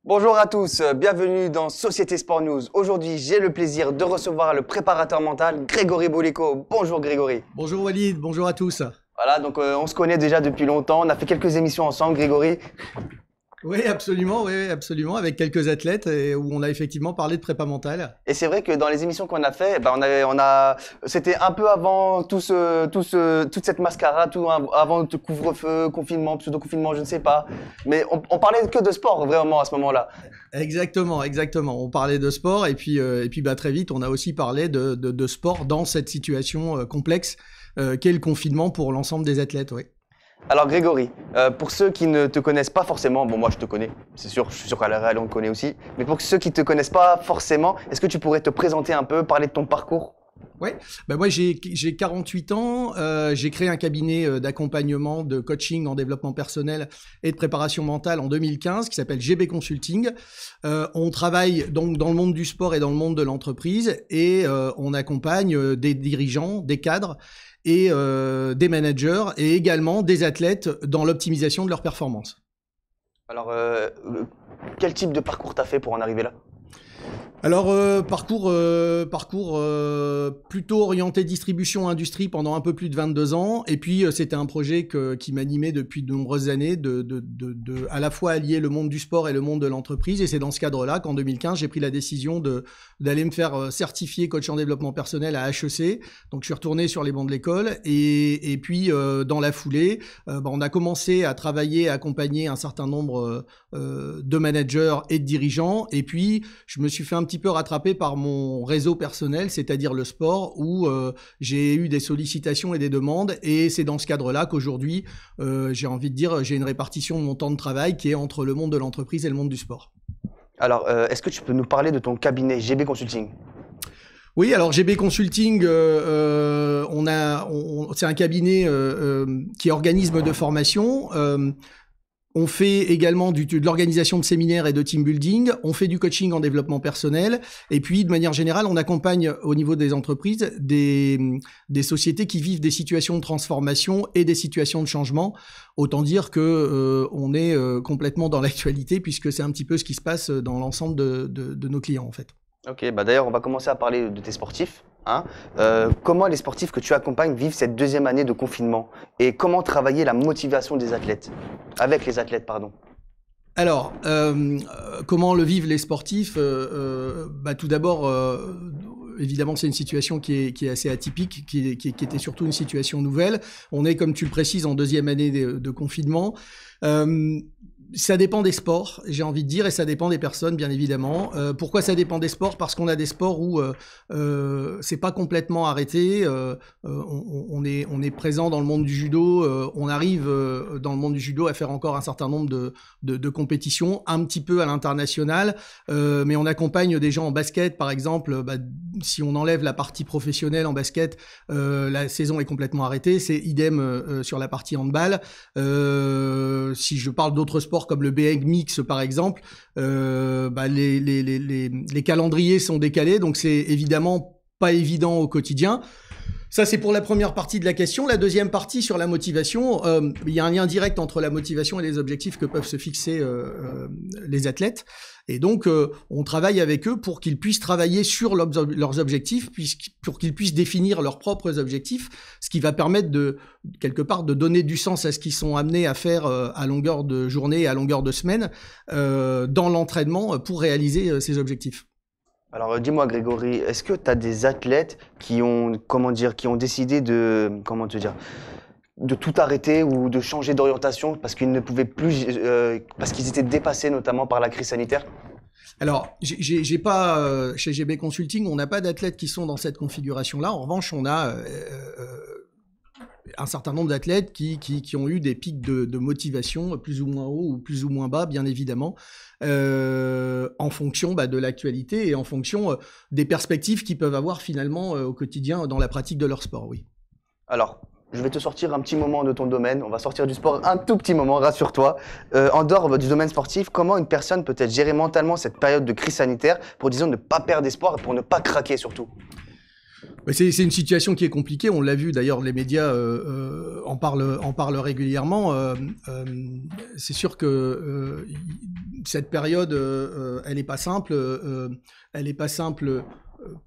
Bonjour à tous, bienvenue dans Société Sport News. Aujourd'hui, j'ai le plaisir de recevoir le préparateur mental Grégory Boulico. Bonjour Grégory. Bonjour Walid, bonjour à tous. Voilà, donc on se connaît déjà depuis longtemps, on a fait quelques émissions ensemble, Grégory. Oui, absolument, avec quelques athlètes où on a effectivement parlé de prépa mentale. Et c'est vrai que dans les émissions qu'on a fait, c'était un peu avant toute cette mascarade, avant le couvre-feu, confinement, pseudo-confinement, je ne sais pas. Mais on parlait que de sport vraiment à ce moment-là. Exactement. On parlait de sport et puis très vite, on a aussi parlé de sport dans cette situation complexe qu'est le confinement pour l'ensemble des athlètes, oui. Alors Grégory, pour ceux qui ne te connaissent pas forcément, bon moi je te connais, c'est sûr, je suis sûr qu'à la réalité on te connaît aussi, mais pour ceux qui ne te connaissent pas forcément, est-ce que tu pourrais te présenter un peu, parler de ton parcours ? Oui, moi j'ai 48 ans, j'ai créé un cabinet d'accompagnement, de coaching en développement personnel et de préparation mentale en 2015 qui s'appelle GB Consulting. On travaille donc dans le monde du sport et dans le monde de l'entreprise et on accompagne des dirigeants, des cadres et des managers et également des athlètes dans l'optimisation de leur performance. Alors, quel type de parcours t'as fait pour en arriver là ? Alors, parcours plutôt orienté distribution industrie pendant un peu plus de 22 ans. Et puis, c'était un projet qui m'animait depuis de nombreuses années de à la fois allier le monde du sport et le monde de l'entreprise. Et c'est dans ce cadre-là qu'en 2015, j'ai pris la décision d'aller me faire certifier coach en développement personnel à HEC. Donc, je suis retourné sur les bancs de l'école. Et puis, dans la foulée, on a commencé à travailler, à accompagner un certain nombre de managers et de dirigeants. Et puis, je me suis fait un petit peu rattrapé par mon réseau personnel, c'est-à-dire le sport, où j'ai eu des sollicitations et des demandes. Et c'est dans ce cadre-là qu'aujourd'hui, j'ai envie de dire, j'ai une répartition de mon temps de travail qui est entre le monde de l'entreprise et le monde du sport. Alors, est-ce que tu peux nous parler de ton cabinet GB Consulting ? Oui, alors GB Consulting, c'est un cabinet qui est organisme de formation. On fait également de l'organisation de séminaires et de team building. On fait du coaching en développement personnel. Et puis, de manière générale, on accompagne au niveau des entreprises des sociétés qui vivent des situations de transformation et des situations de changement. Autant dire que on est complètement dans l'actualité puisque c'est un petit peu ce qui se passe dans l'ensemble de nos clients en fait. Ok, d'ailleurs, on va commencer à parler de tes sportifs. Comment les sportifs que tu accompagnes vivent cette deuxième année de confinement et comment travailler la motivation des athlètes, avec les athlètes, pardon. Alors, comment le vivent les sportifs tout d'abord, évidemment, c'est une situation qui est assez atypique, qui était surtout une situation nouvelle. On est, comme tu le précises, en deuxième année de confinement. Ça dépend des sports, j'ai envie de dire, et ça dépend des personnes, bien évidemment. Pourquoi ça dépend des sports ? Parce qu'on a des sports où c'est pas complètement arrêté. On est présent dans le monde du judo. On arrive dans le monde du judo à faire encore un certain nombre de compétitions, un petit peu à l'international. Mais on accompagne des gens en basket, par exemple. Si on enlève la partie professionnelle en basket, la saison est complètement arrêtée. C'est idem sur la partie handball. Si je parle d'autres sports comme le BMX par exemple, les calendriers sont décalés, donc c'est évidemment pas évident au quotidien. Ça, c'est pour la première partie de la question. La deuxième partie sur la motivation, il y a un lien direct entre la motivation et les objectifs que peuvent se fixer les athlètes. Et donc, on travaille avec eux pour qu'ils puissent travailler sur leurs objectifs, pour qu'ils puissent définir leurs propres objectifs, ce qui va permettre quelque part de donner du sens à ce qu'ils sont amenés à faire à longueur de journée et à longueur de semaine dans l'entraînement pour réaliser ces objectifs. Alors dis-moi Grégory, est-ce que tu as des athlètes qui ont décidé de tout arrêter ou de changer d'orientation parce qu'ils ne pouvaient plus, parce qu'ils étaient dépassés notamment par la crise sanitaire ? Alors, j'ai pas chez GB Consulting, on n'a pas d'athlètes qui sont dans cette configuration-là. En revanche, on a un certain nombre d'athlètes qui ont eu des pics de motivation plus ou moins hauts ou plus ou moins bas, bien évidemment, en fonction de l'actualité et en fonction des perspectives qu'ils peuvent avoir finalement au quotidien dans la pratique de leur sport, oui. Alors, je vais te sortir un petit moment de ton domaine. On va sortir du sport un tout petit moment, rassure-toi. En dehors du domaine sportif, comment une personne peut-elle gérer mentalement cette période de crise sanitaire pour, disons, ne pas perdre espoir et pour ne pas craquer surtout ? C'est une situation qui est compliquée. On l'a vu d'ailleurs, les médias en parlent régulièrement. C'est sûr que cette période, elle n'est pas simple. Elle n'est pas simple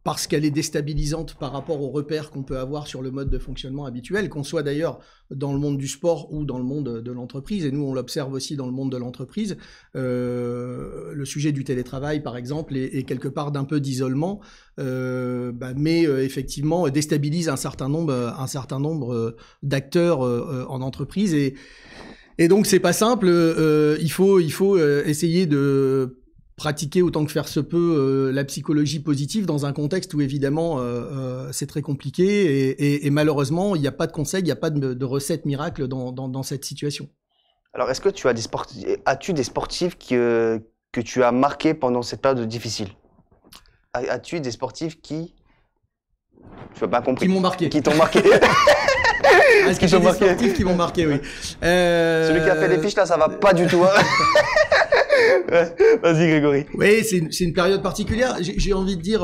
parce qu'elle est déstabilisante par rapport aux repères qu'on peut avoir sur le mode de fonctionnement habituel, qu'on soit d'ailleurs dans le monde du sport ou dans le monde de l'entreprise. Et nous, on l'observe aussi dans le monde de l'entreprise. Le sujet du télétravail, par exemple, est quelque part d'un peu d'isolement, mais effectivement déstabilise un certain nombre d'acteurs en entreprise. Et donc, c'est pas simple. Il faut essayer de pratiquer autant que faire se peut la psychologie positive dans un contexte où évidemment c'est très compliqué et malheureusement il n'y a pas de conseil, il n'y a pas de recette miracle dans cette situation. Alors est-ce que tu as as-tu des sportifs que tu as marqués pendant cette période difficile? As-tu des sportifs qui... Tu n'as pas compris. Qui m'ont marqué. Qui t'ont marqué. Est-ce que j'ai des sportifs qui m'ont marqué, oui. Celui qui a fait les fiches là, ça va pas du tout. Hein. Vas-y Grégory. Oui, c'est une période particulière. J'ai envie de dire,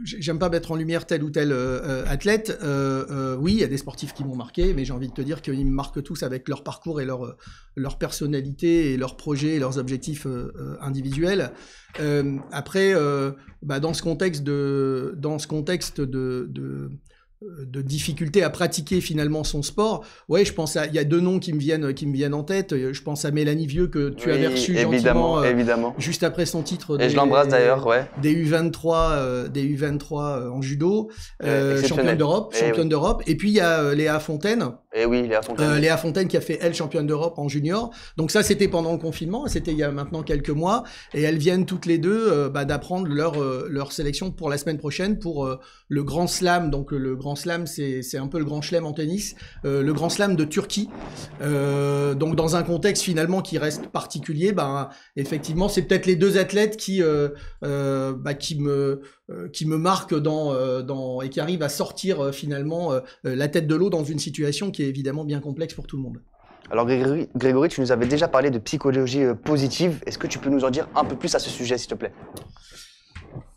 j'aime pas mettre en lumière tel ou tel athlète. Oui, il y a des sportifs qui m'ont marqué, mais j'ai envie de te dire qu'ils me marquent tous avec leur parcours et leur personnalité et leurs projets et leurs objectifs individuels. Après, dans ce contexte de difficulté à pratiquer finalement son sport. Ouais, il y a deux noms qui me viennent en tête. Je pense à Mélanie Vieux que tu avais reçue gentiment évidemment. Juste après son titre. Et je l'embrasse d'ailleurs, ouais. Des U23 en judo, championne d'Europe. Et puis il y a Léa Fontaine. Et oui, Léa Fontaine. Léa Fontaine qui a fait, elle, championne d'Europe en junior. Donc ça, c'était pendant le confinement. C'était il y a maintenant quelques mois. Et elles viennent toutes les deux d'apprendre leur sélection pour la semaine prochaine pour le Grand Slam. Donc le Grand Slam, c'est un peu le Grand Chelem en tennis. Le Grand Slam de Turquie. Donc dans un contexte finalement qui reste particulier, effectivement, c'est peut-être les deux athlètes qui me marquent et qui arrivent à sortir finalement la tête de l'eau dans une situation qui est évidemment bien complexe pour tout le monde. Alors Grégory, tu nous avais déjà parlé de psychologie positive. Est-ce que tu peux nous en dire un peu plus à ce sujet, s'il te plaît ?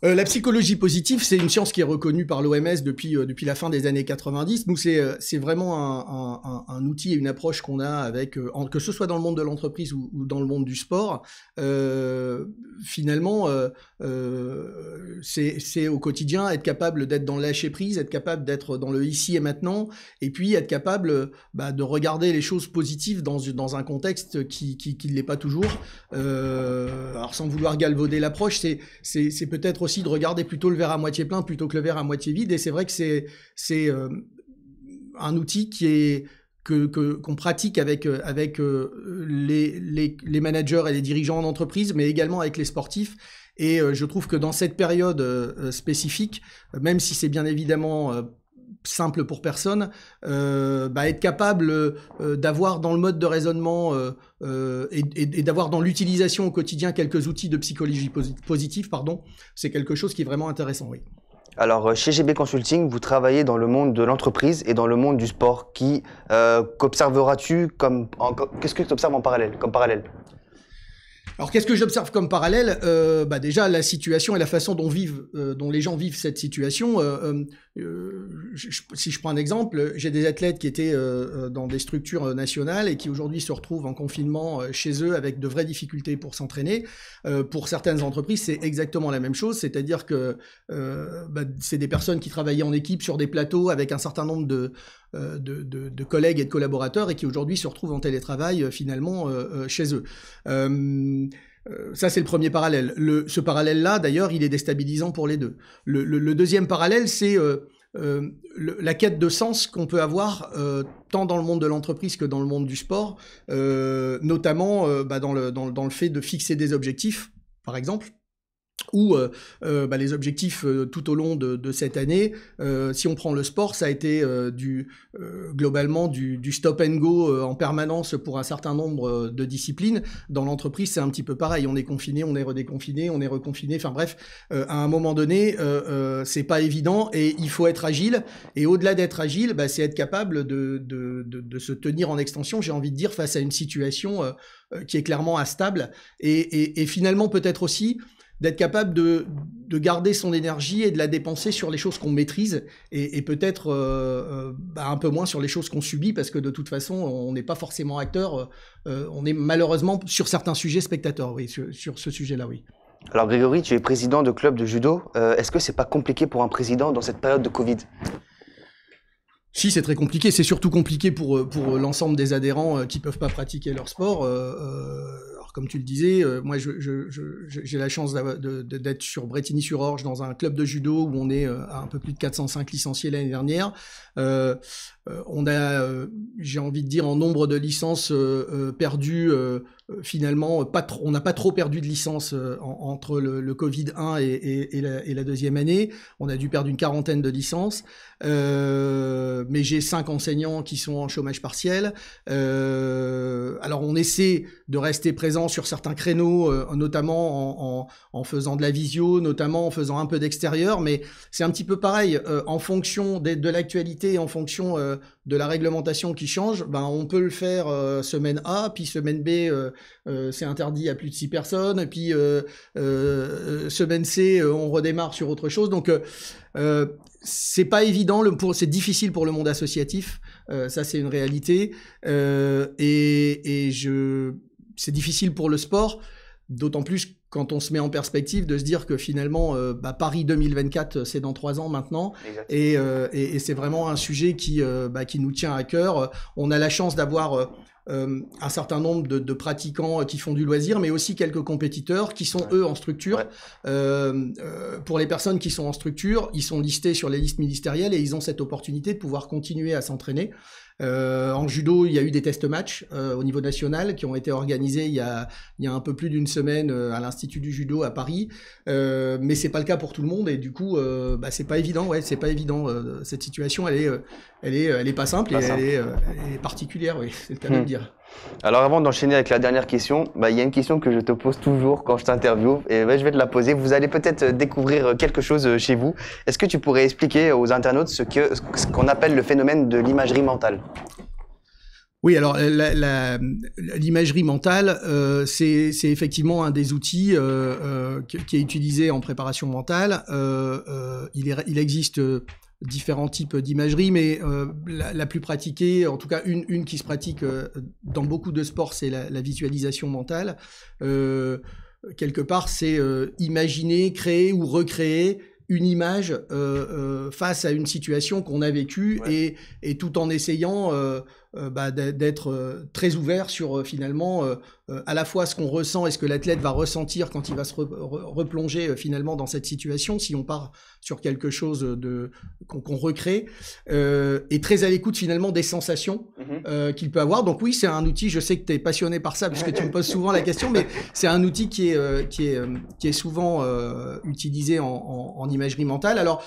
La psychologie positive, c'est une science qui est reconnue par l'OMS depuis la fin des années 90. Nous, c'est vraiment un outil et une approche qu'on a avec, que ce soit dans le monde de l'entreprise ou dans le monde du sport. Finalement, c'est au quotidien être capable d'être dans le lâcher-prise, être capable d'être dans le ici et maintenant, et puis être capable de regarder les choses positives dans un contexte qui ne l'est pas toujours. Alors sans vouloir galvauder l'approche, c'est peut-être aussi de regarder plutôt le verre à moitié plein plutôt que le verre à moitié vide. Et c'est vrai que c'est un outil qu'on pratique avec les managers et les dirigeants en entreprise, mais également avec les sportifs. Et je trouve que dans cette période spécifique, même si c'est bien évidemment simple pour personne, être capable d'avoir dans le mode de raisonnement et d'avoir dans l'utilisation au quotidien quelques outils de psychologie positive, c'est quelque chose qui est vraiment intéressant, oui. Alors, chez GB Consulting, vous travaillez dans le monde de l'entreprise et dans le monde du sport. Qu'observeras-tu qu'est-ce que tu observes comme parallèle? Alors, qu'est-ce que j'observe comme parallèle? Déjà, la situation et la façon dont les gens vivent cette situation. Si je prends un exemple, j'ai des athlètes qui étaient dans des structures nationales et qui aujourd'hui se retrouvent en confinement chez eux avec de vraies difficultés pour s'entraîner. Pour certaines entreprises, c'est exactement la même chose, c'est-à-dire que c'est des personnes qui travaillaient en équipe sur des plateaux avec un certain nombre de collègues et de collaborateurs et qui aujourd'hui se retrouvent en télétravail finalement chez eux. Ça, c'est le premier parallèle. Ce parallèle-là, d'ailleurs, il est déstabilisant pour les deux. Le deuxième parallèle, c'est la quête de sens qu'on peut avoir tant dans le monde de l'entreprise que dans le monde du sport, notamment dans le fait de fixer des objectifs, par exemple. Ou les objectifs tout au long de cette année, si on prend le sport, ça a été globalement du stop and go en permanence pour un certain nombre de disciplines. Dans l'entreprise, c'est un petit peu pareil. On est confiné, on est redéconfiné, on est reconfiné. Enfin bref, à un moment donné, c'est pas évident et il faut être agile. Et au-delà d'être agile, c'est être capable de se tenir en extension, j'ai envie de dire, face à une situation qui est clairement instable et finalement peut-être aussi d'être capable de garder son énergie et de la dépenser sur les choses qu'on maîtrise et peut-être un peu moins sur les choses qu'on subit parce que de toute façon, on n'est pas forcément acteur. On est malheureusement sur certains sujets spectateurs, oui, sur ce sujet-là, oui. Alors Grégory, tu es président de club de judo. Est-ce que c'est pas compliqué pour un président dans cette période de Covid? Si, c'est très compliqué. C'est surtout compliqué pour l'ensemble des adhérents qui peuvent pas pratiquer leur sport. Alors, comme tu le disais, moi, j'ai la chance d'être sur Brétigny-sur-Orge dans un club de judo où on est à un peu plus de 405 licenciés l'année dernière. On a, j'ai envie de dire, en nombre de licences perdues, finalement, on n'a pas trop perdu de licences entre le Covid 1 et la deuxième année. On a dû perdre une quarantaine de licences. Mais j'ai 5 enseignants qui sont en chômage partiel. Alors on essaie de rester présent sur certains créneaux, notamment en faisant de la visio, notamment en faisant un peu d'extérieur, mais c'est un petit peu pareil. En fonction de l'actualité, en fonction de la réglementation qui change, ben on peut le faire semaine A, puis semaine B, c'est interdit à plus de 6 personnes, puis semaine C, on redémarre sur autre chose. Donc c'est pas évident, c'est difficile pour le monde associatif, ça c'est une réalité, c'est difficile pour le sport, d'autant plus quand on se met en perspective de se dire que finalement Paris 2024 c'est dans 3 ans maintenant, et c'est vraiment un sujet qui nous tient à cœur. On a la chance d'avoir un certain nombre de pratiquants qui font du loisir, mais aussi quelques compétiteurs qui sont eux en structure. Pour les personnes qui sont en structure, ils sont listés sur les listes ministérielles et ils ont cette opportunité de pouvoir continuer à s'entraîner. En judo, il y a eu des test matchs au niveau national qui ont été organisés il y a un peu plus d'une semaine à l'Institut du judo à Paris, mais c'est pas le cas pour tout le monde et du coup c'est pas évident. C'est pas évident. Cette situation, elle est pas simple elle est particulière. Oui, c'est le cas de le dire. Alors avant d'enchaîner avec la dernière question, il y a une question que je te pose toujours quand je t'interviewe et je vais te la poser. Vous allez peut-être découvrir quelque chose chez vous. Est-ce que tu pourrais expliquer aux internautes ce qu'on appelle le phénomène de l'imagerie mentale? Oui, alors l'imagerie mentale, c'est effectivement un des outils qui est utilisé en préparation mentale. Il existe différents types d'imagerie, mais la plus pratiquée, en tout cas une qui se pratique dans beaucoup de sports, c'est la visualisation mentale. Quelque part, c'est imaginer, créer ou recréer une image face à une situation qu'on a vécue et tout en essayant d'être très ouvert sur finalement à la fois ce qu'on ressent et ce que l'athlète va ressentir quand il va se replonger finalement dans cette situation, si on part sur quelque chose qu'on recrée, et très à l'écoute finalement des sensations qu'il peut avoir. Donc oui, c'est un outil, je sais que tu es passionné par ça puisque tu me poses souvent la question, mais c'est un outil qui est souvent utilisé en imagerie mentale. Alors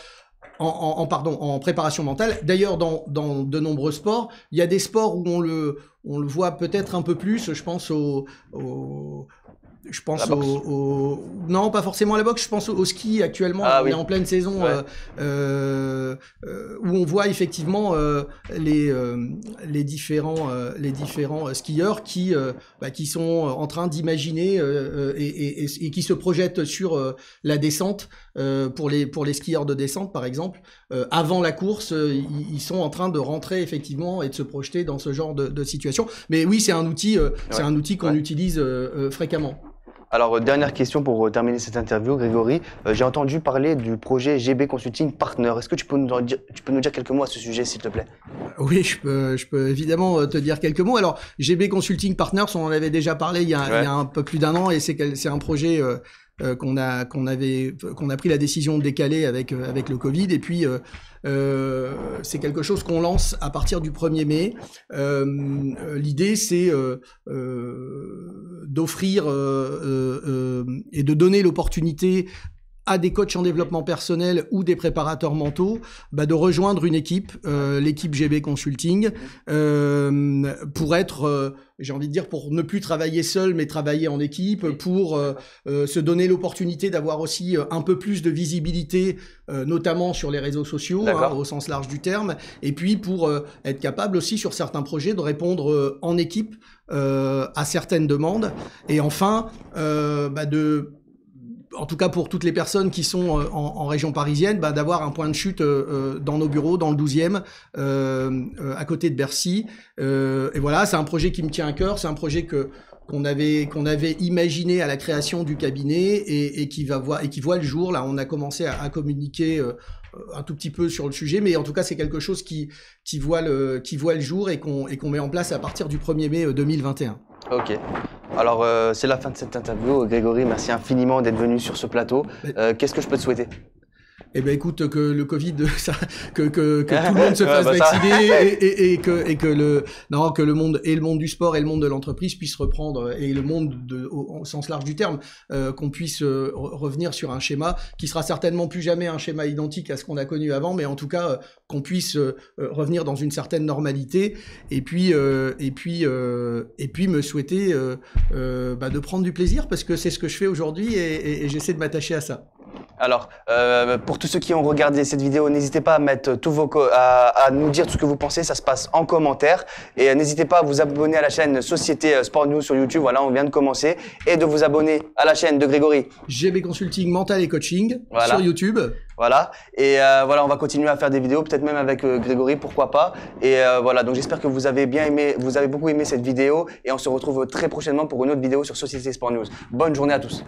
en préparation mentale. D'ailleurs, dans de nombreux sports, il y a des sports où on le voit peut-être un peu plus. Je pense non, pas forcément à la boxe, je pense au ski actuellement. On est en pleine saison où on voit effectivement les différents skieurs qui sont en train d'imaginer et qui se projettent sur la descente. Pour les skieurs de descente par exemple, avant la course, ils sont en train de rentrer effectivement et de se projeter dans ce genre de situation. Mais oui, c'est un outil qu'on utilise fréquemment. Alors, dernière question pour terminer cette interview, Grégory. J'ai entendu parler du projet GB Consulting Partner. Est-ce que tu peux nous dire quelques mots à ce sujet, s'il te plaît? Oui, je peux évidemment te dire quelques mots. Alors, GB Consulting Partners, on en avait déjà parlé il y a un peu plus d'1 an et c'est un projet qu'on a pris la décision de décaler avec le Covid, et puis c'est quelque chose qu'on lance à partir du 1er mai. L'idée, c'est d'offrir et de donner l'opportunité à des coachs en développement personnel ou des préparateurs mentaux de rejoindre une équipe, l'équipe GB Consulting, pour être, j'ai envie de dire, pour ne plus travailler seul, mais travailler en équipe, pour se donner l'opportunité d'avoir aussi un peu plus de visibilité, notamment sur les réseaux sociaux, au sens large du terme, et puis pour être capable aussi sur certains projets de répondre en équipe à certaines demandes, et enfin en tout cas pour toutes les personnes qui sont en région parisienne, d'avoir un point de chute dans nos bureaux, dans le 12e, à côté de Bercy. Et voilà, c'est un projet qui me tient à cœur, c'est un projet qu'on avait imaginé à la création du cabinet et qui voit le jour. Là, on a commencé à communiquer un tout petit peu sur le sujet, mais en tout cas, c'est quelque chose qui voit le jour et qu'on met en place à partir du 1er mai 2021. Ok. Alors, c'est la fin de cette interview. Grégory, merci infiniment d'être venu sur ce plateau. Qu'est-ce que je peux te souhaiter? Eh ben écoute, que le Covid, que tout le monde se fasse vacciner et que le monde et le monde du sport et le monde de l'entreprise puissent reprendre et le monde au sens large du terme, qu'on puisse revenir sur un schéma qui sera certainement plus jamais un schéma identique à ce qu'on a connu avant, mais en tout cas qu'on puisse revenir dans une certaine normalité et puis me souhaiter de prendre du plaisir parce que c'est ce que je fais aujourd'hui et j'essaie de m'attacher à ça. Alors, pour tous ceux qui ont regardé cette vidéo, n'hésitez pas à mettre à nous dire tout ce que vous pensez, ça se passe en commentaire. Et n'hésitez pas à vous abonner à la chaîne Société Sport News sur YouTube, voilà, on vient de commencer. Et de vous abonner à la chaîne de Grégory. GB Consulting Mental et Coaching sur YouTube. Voilà, et voilà, on va continuer à faire des vidéos, peut-être même avec Grégory, pourquoi pas. Et voilà, donc j'espère que vous avez beaucoup aimé cette vidéo. Et on se retrouve très prochainement pour une autre vidéo sur Société Sport News. Bonne journée à tous.